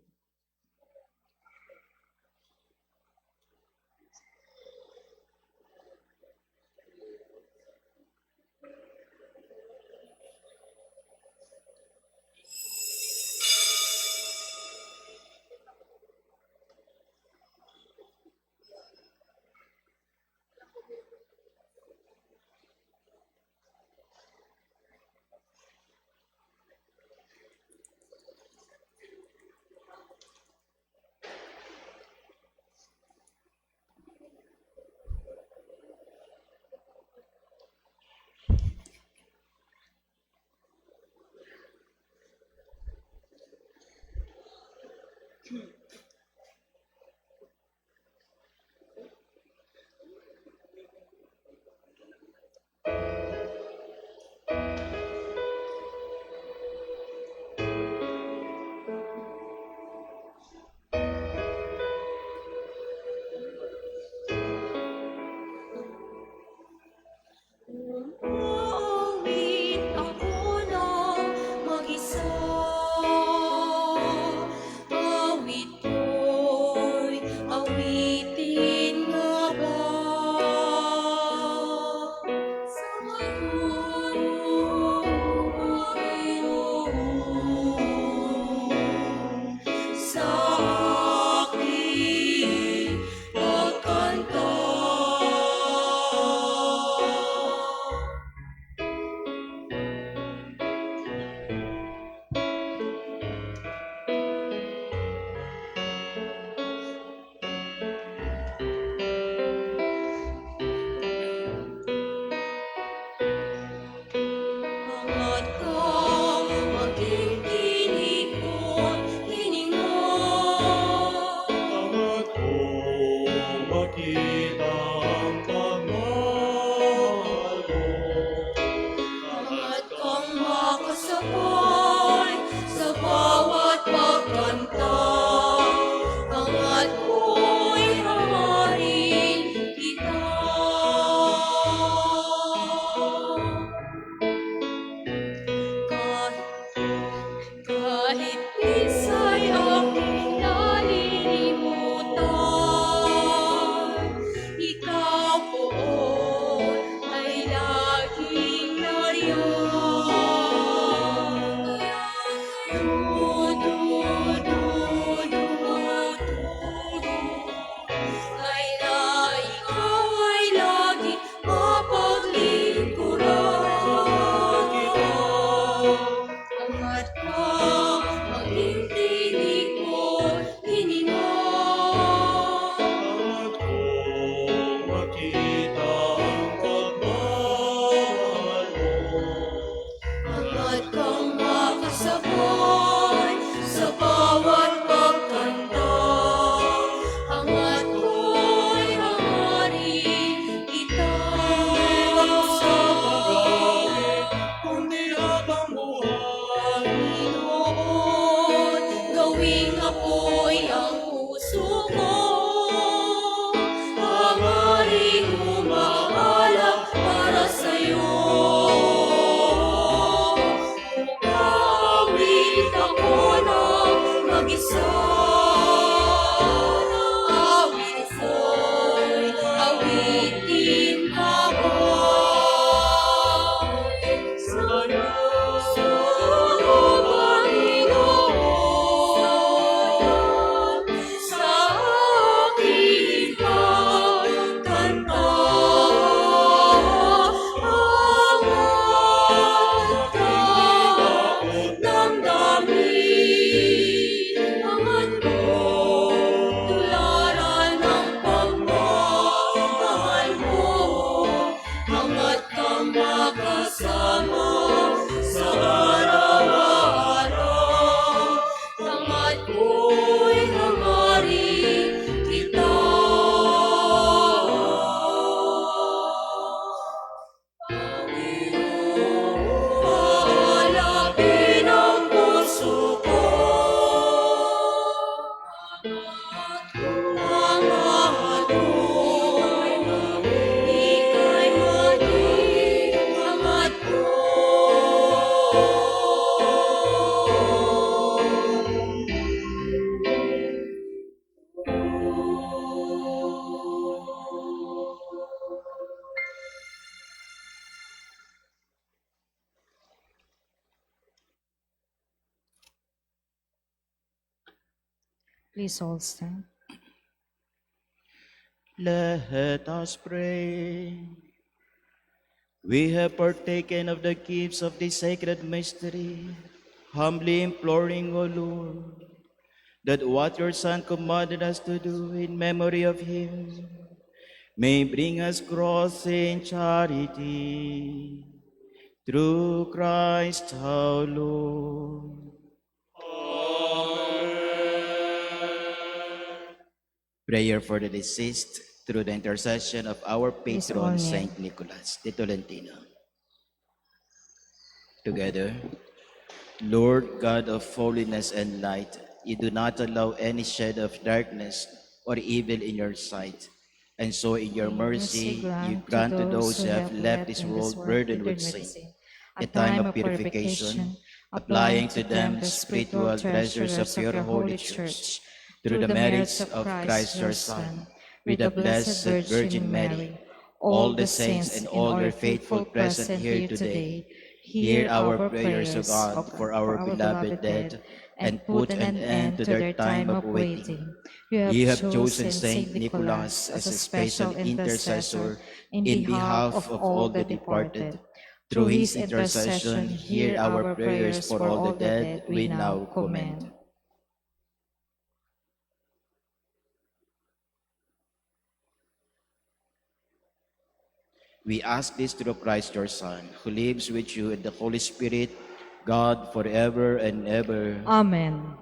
Awit ako na mag-isa, awit Ika'y maging angat ko. Please all stand. Let us pray. We have partaken of the gifts of this sacred mystery, humbly imploring, O Lord, that what your Son commanded us to do in memory of him may bring us growth in charity. Through Christ our Lord. Prayer for the deceased through the intercession of our Please patron, all kneel. Saint Nicholas de Tolentino. Together, Lord God of holiness and light, you do not allow any shade of darkness or evil in your sight. And so in your mercy, you grant to those who have left this world burdened with sin, a time of purification, applying to them the spiritual treasures of your holy church, through the merits of Christ your Son, with the Blessed Virgin Mary, all the saints and all your faithful present here today, hear our prayers, O God, for our beloved dead, and put an end to their time of waiting. You have chosen Saint Nicholas as a special intercessor in behalf of all the departed. Through his intercession, hear our prayers for all the dead we now commend. We ask this through Christ your Son, who lives with you in the Holy Spirit, God forever and ever. Amen.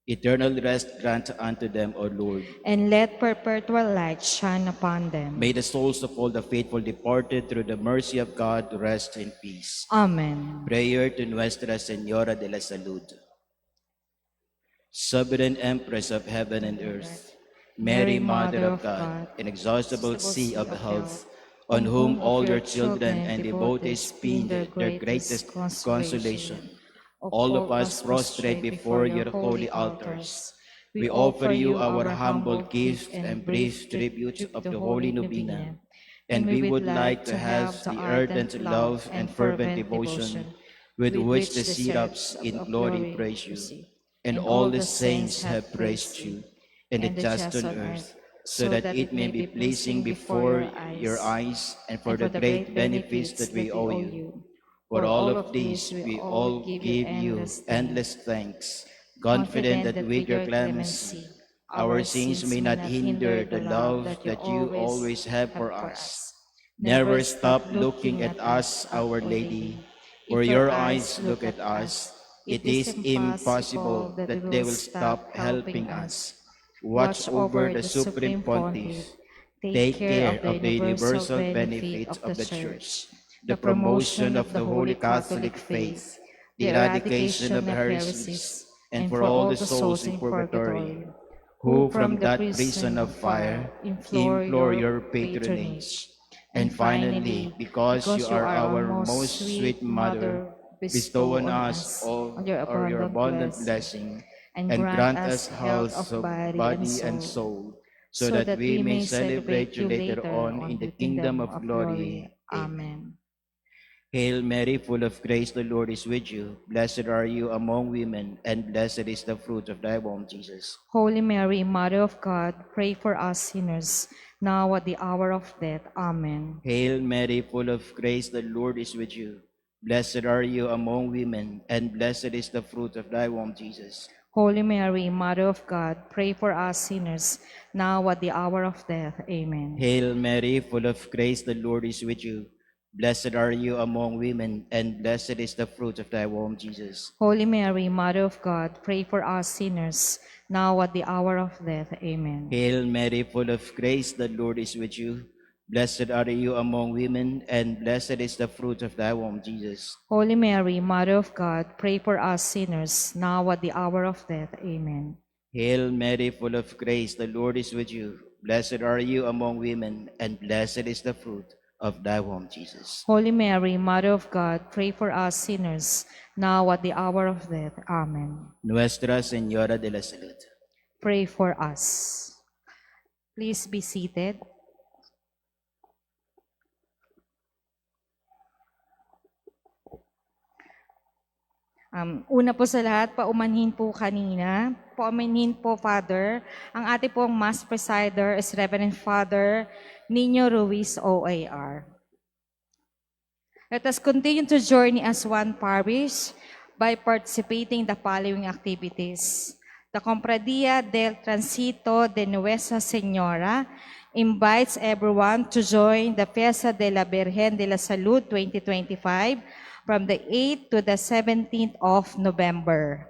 Eternal rest grant unto them, O Lord. And let perpetual light shine upon them. May the souls of all the faithful departed through the mercy of God rest in peace. Amen. Prayer to Nuestra Señora de la Salud. Sovereign Empress of heaven and earth, Mary, Mother of God, inexhaustible sea of health, on whom all your children and devotees pin their greatest consolation, all of us prostrate before your holy altars. We offer you our humble gift and brief tribute of the Holy Novena, and we would like to have the ardent love and fervent devotion with which the seraphs in glory praise you, and all the saints have praised you, and the just on earth, so that it may be pleasing before your eyes, and for the great benefits that we owe you. For all of these, we all give you endless thanks, confident that with your clemency, our sins may not hinder the love that you always have for us. Never stop looking at us, Our Lady. For your eyes look at us, it is impossible that they will stop helping us. Watch over the Supreme Pontiff. Take care of the universal benefit of the Church, the promotion of the Holy Catholic faith, the eradication of heresies, and for all the souls in purgatory, who from that prison of fire implore your patronage. And finally, because you are our most sweet Mother, bestow on us all your abundant blessing, and grant us health of body and soul, so that we may celebrate you later on in the kingdom of glory. Amen. Hail Mary, full of grace, the Lord is with you. Blessed are you among women, and blessed is the fruit of thy womb, Jesus. Holy Mary, Mother of God, pray for us sinners, now at the hour of death. Amen. Hail Mary, full of grace, the Lord is with you. Blessed are you among women, and blessed is the fruit of thy womb, Jesus. Holy Mary, Mother of God, pray for us sinners, now at the hour of death. Amen. Hail Mary, full of grace, the Lord is with you. Blessed are you among women, and blessed is the fruit of thy womb, Jesus. Holy Mary, Mother of God, pray for us sinners, now at the hour of death. Amen. Hail Mary, full of grace, the Lord is with you. Blessed are you among women, and blessed is the fruit of thy womb, Jesus. Holy Mary, Mother of God, pray for us sinners, now at the hour of death. Amen. Hail Mary, full of grace, the Lord is with you. Blessed are you among women, and blessed is the fruit of thy womb, Jesus. Holy Mary, Mother of God, pray for us sinners, now at the hour of death. Amen. Nuestra Señora de la Salud. Pray for us. Please be seated. Una po sa lahat, paumanhin po kanina. Paumanhin po, Father. Ang ating pong Mass Presider is Reverend Father Nino Ruiz, OAR. Let us continue to journey as one parish by participating in the following activities. The Compradia del Transito de Nuestra Señora invites everyone to join the Fiesta de la Virgen de la Salud 2025 from the 8th to the 17th of November.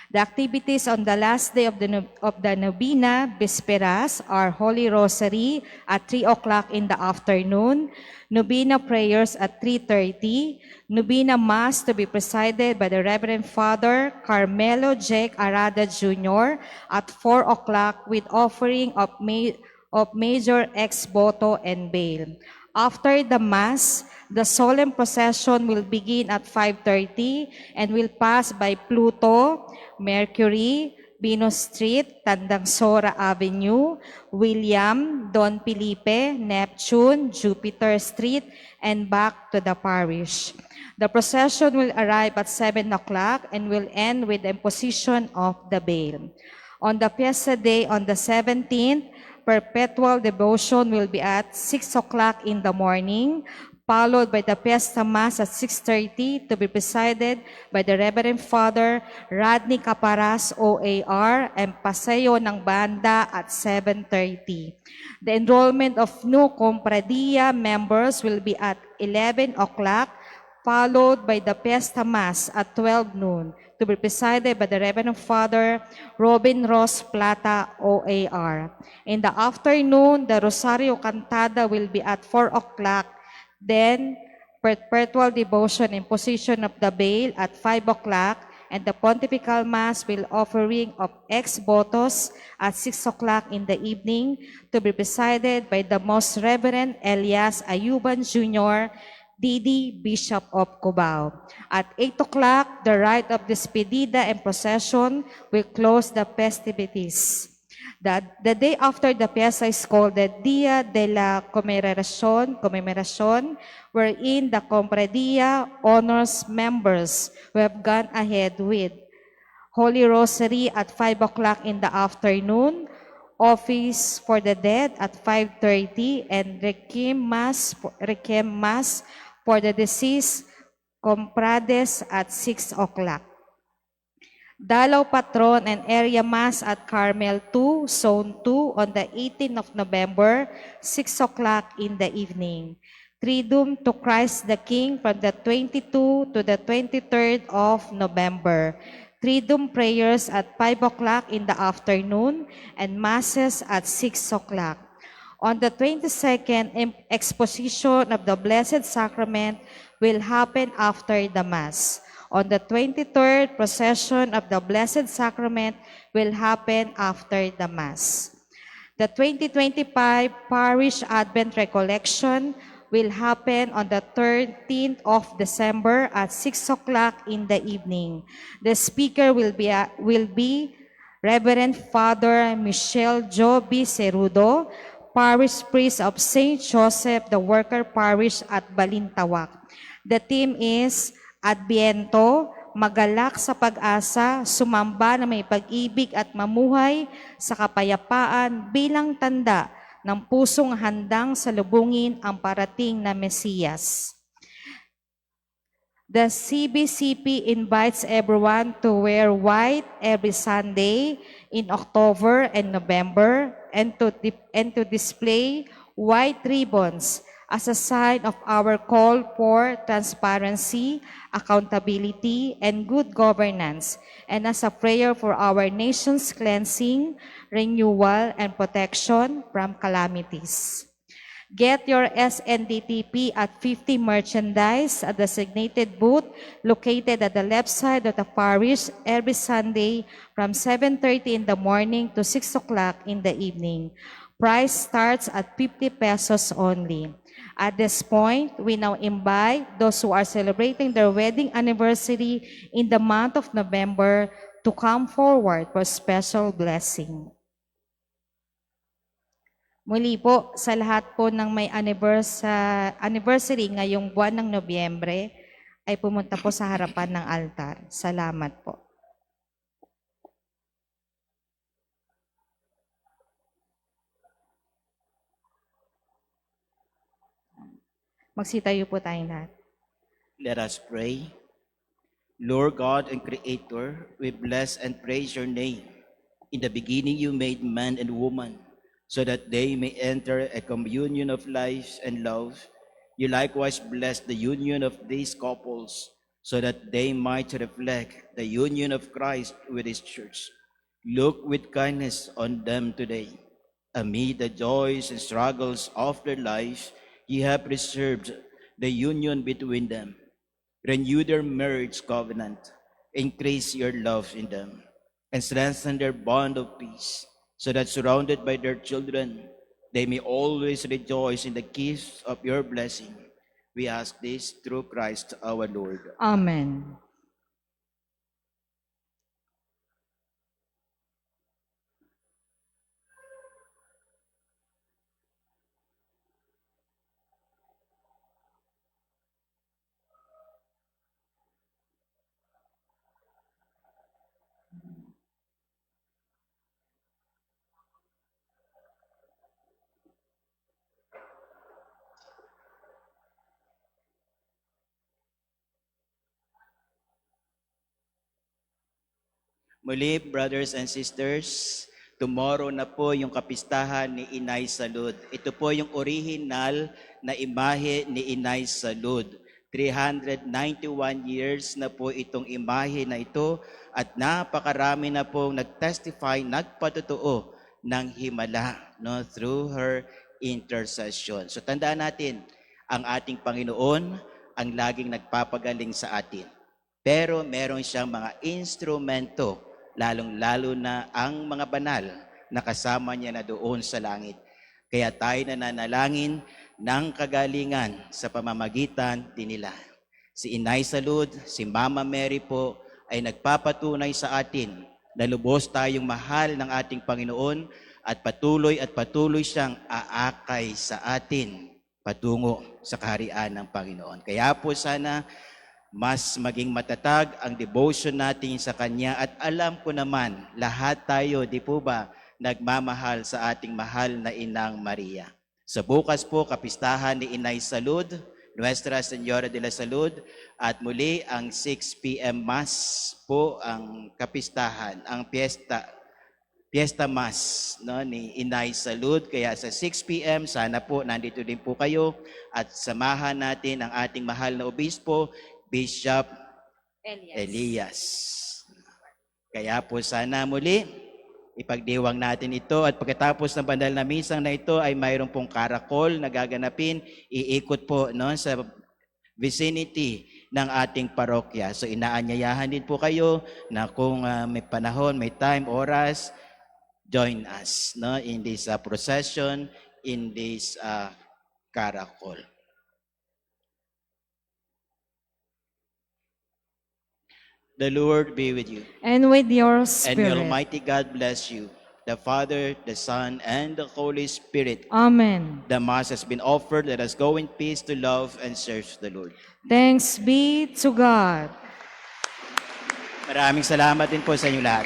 The activities on the last day of the Novena Vésperas are Holy Rosary at 3 o'clock in the afternoon, Novena prayers at 3:30, Novena Mass to be presided by the Reverend Father Carmelo Jake Arada Jr. at 4 o'clock with offering of major ex voto and bail. After the Mass, the solemn procession will begin at 5:30 and will pass by Pluto, Mercury, Venus Street, Tandangsora Avenue, William, Don Felipe, Neptune, Jupiter Street, and back to the parish. The procession will arrive at 7 o'clock and will end with the imposition of the bail. On the Fiesta Day on the 17th, perpetual devotion will be at 6 o'clock in the morning, followed by the Fiesta Mass at 6:30 to be presided by the Reverend Father Rodney Caparas, OAR, and Paseo ng Banda at 7:30. The enrollment of new Compradia members will be at 11 o'clock, followed by the Fiesta Mass at 12 noon, to be presided by the Reverend Father Robin Ross Plata, OAR. In the afternoon, the Rosario Cantada will be at 4 o'clock, then perpetual devotion and imposition of the bail at 5 o'clock, and the Pontifical Mass will offering of ex votos at 6 o'clock in the evening, to be presided by the Most Reverend Elias Ayuban Jr., DD, Bishop of Cubao. At 8 o'clock, the rite of despedida and procession will close the festivities. The day after the fiesta is called the Dia de la Commemoración, wherein the Compradia honors members who have gone ahead with Holy Rosary at 5 o'clock in the afternoon, Office for the Dead at 5:30, and Requiem Mass for the deceased Comprades at 6 o'clock. Dalaw Patron and Area Mass at Carmel 2, Zone 2 on the 18th of November, 6 o'clock in the evening. Triduum to Christ the King from the 22 to the 23rd of November. Triduum prayers at 5 o'clock in the afternoon and Masses at 6 o'clock. On the 22nd, exposition of the Blessed Sacrament will happen after the Mass. On the 23rd, procession of the Blessed Sacrament will happen after the Mass. The 2025 Parish Advent Recollection will happen on the 13th of December at 6 o'clock in the evening. The speaker will be Reverend Father Michelle Joby Cerudo, Parish Priest of St. Joseph the Worker Parish at Balintawak. The theme is Adviento, magalak sa pag-asa, sumamba na may pag-ibig at mamuhay sa kapayapaan bilang tanda ng pusong handang salubungin ang parating na Mesiyas. The CBCP invites everyone to wear white every Sunday in October and November and to display white ribbons as a sign of our call for transparency, accountability, and good governance, and as a prayer for our nation's cleansing, renewal, and protection from calamities. Get your SNDTP at 50 merchandise at the designated booth located at the left side of the parish every Sunday from 7:30 in the morning to 6 o'clock in the evening. Price starts at 50 pesos only. At this point, we now invite those who are celebrating their wedding anniversary in the month of November to come forward for special blessing. Muli po, sa lahat po ng may anniversary ngayong buwan ng Nobyembre, ay pumunta po sa harapan ng altar. Salamat po. Magsitayo po tayong lahat. Let us pray. Lord God and Creator, we bless and praise your name. In the beginning you made man and woman, so that they may enter a communion of life and love. You likewise bless the union of these couples, so that they might reflect the union of Christ with his church. Look with kindness on them today. Amid the joys and struggles of their life, you have preserved the union between them. Renew their marriage covenant, increase your love in them, and strengthen their bond of peace, so that surrounded by their children, they may always rejoice in the gifts of your blessing. We ask this through Christ our Lord. Amen. Muli, brothers and sisters, tomorrow na po yung kapistahan ni Inay Salud. Ito po yung original na imahe ni Inay Salud. 391 years na po itong imahe na ito at napakarami na pong nag-testify, nagpatotoo ng himala, no, through her intercession. So tandaan natin, ang ating Panginoon ang laging nagpapagaling sa atin. Pero meron siyang mga instrumento, lalong-lalo na ang mga banal na kasama niya na doon sa langit. Kaya tayo nananalangin ng kagalingan sa pamamagitan din nila. Si Inay Salud, si Mama Mary po ay nagpapatunay sa atin na lubos tayong mahal ng ating Panginoon at patuloy siyang aakay sa atin patungo sa kaharian ng Panginoon. Kaya po sana mas maging matatag ang devotion natin sa Kanya at alam ko naman, lahat tayo, di po ba, nagmamahal sa ating mahal na Inang Maria. Sa bukas po, kapistahan ni Inay Salud, Nuestra Señora de la Salud, at muli ang 6 p.m. Mass po ang kapistahan, ang Fiesta Mass, no, ni Inay Salud. Kaya sa 6 p.m. sana po nandito din po kayo at samahan natin ang ating mahal na obispo, Bishop Elias. Kaya po sana muli, ipagdiwang natin ito at pagkatapos ng banal na misang na ito ay mayroon pong karakol na gaganapin, iikot po, no, sa vicinity ng ating parokya. So inaanyayahan din po kayo na kung may panahon, may time, oras, join us, no, in this procession, in this karakol. The Lord be with you. And with your And may spirit. Almighty God bless you, the Father, the Son, and the Holy Spirit. Amen. The Mass has been offered. Let us go in peace to love and serve the Lord. Thanks be to God. Maraming salamat din po sa inyo lahat.